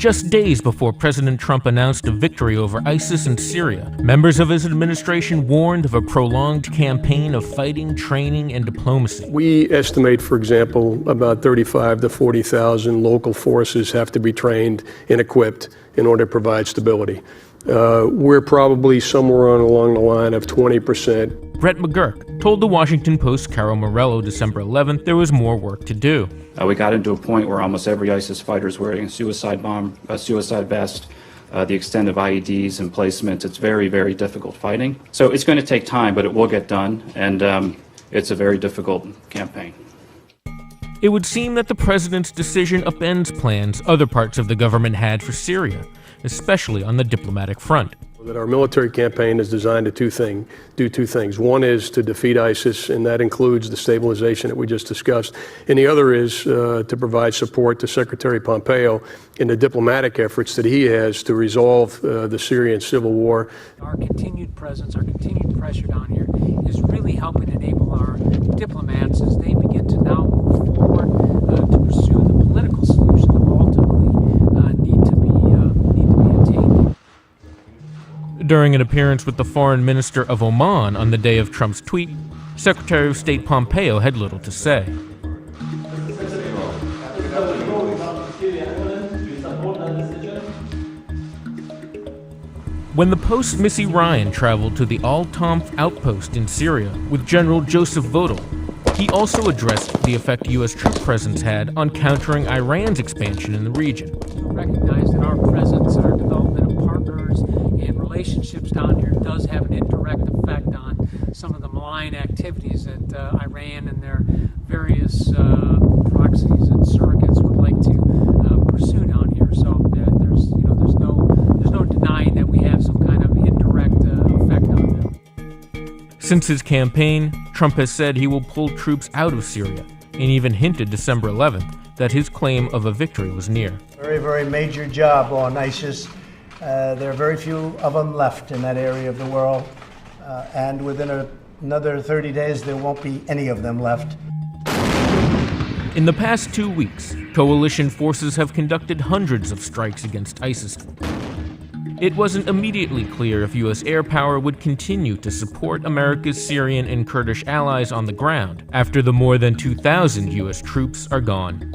Just days before President Trump announced a victory over ISIS in Syria, members of his administration warned of a prolonged campaign of fighting, training, and diplomacy. We estimate, for example, about 35 to 40,000 local forces have to be trained and equipped in order to provide stability. We're probably somewhere along the line of 20%. Brett McGurk told the Washington Post's Carol Morello December 11th there was more work to do. We got into a point where almost every ISIS fighter is wearing a suicide vest, the extent of IEDs and placements. It's very, very difficult fighting. So it's going to take time, but it will get done, and it's a very difficult campaign. It would seem that the president's decision upends plans other parts of the government had for Syria, especially on the diplomatic front. That our military campaign is designed to do two things. One is to defeat ISIS, and that includes the stabilization that we just discussed. And the other is to provide support to Secretary Pompeo in the diplomatic efforts that he has to resolve the Syrian civil war. Our continued presence, our continued pressure down here is really helping enable our diplomats as they begin to now move forward to pursue the political solution that ultimately need to be attained. During an appearance with the foreign minister of Oman on the day of Trump's tweet, Secretary of State Pompeo had little to say. When the Post's Missy Ryan traveled to the Al-Tanf outpost in Syria with General Joseph Votel, he also addressed the effect U.S. troop presence had on countering Iran's expansion in the region. We recognize that our presence, our development of partners and relationships down here does have an indirect effect on some of the malign activities that Iran and their various proxies and surrogates would like to pursue down here. So there's no denying that we have some kind of indirect effect on them. Since his campaign, Trump has said he will pull troops out of Syria, and even hinted December 11th that his claim of a victory was near. Very, very major job on ISIS. There are very few of them left in that area of the world, and within another 30 days there won't be any of them left. In the past 2 weeks, coalition forces have conducted hundreds of strikes against ISIS. It wasn't immediately clear if U.S. air power would continue to support America's Syrian and Kurdish allies on the ground after the more than 2,000 U.S. troops are gone.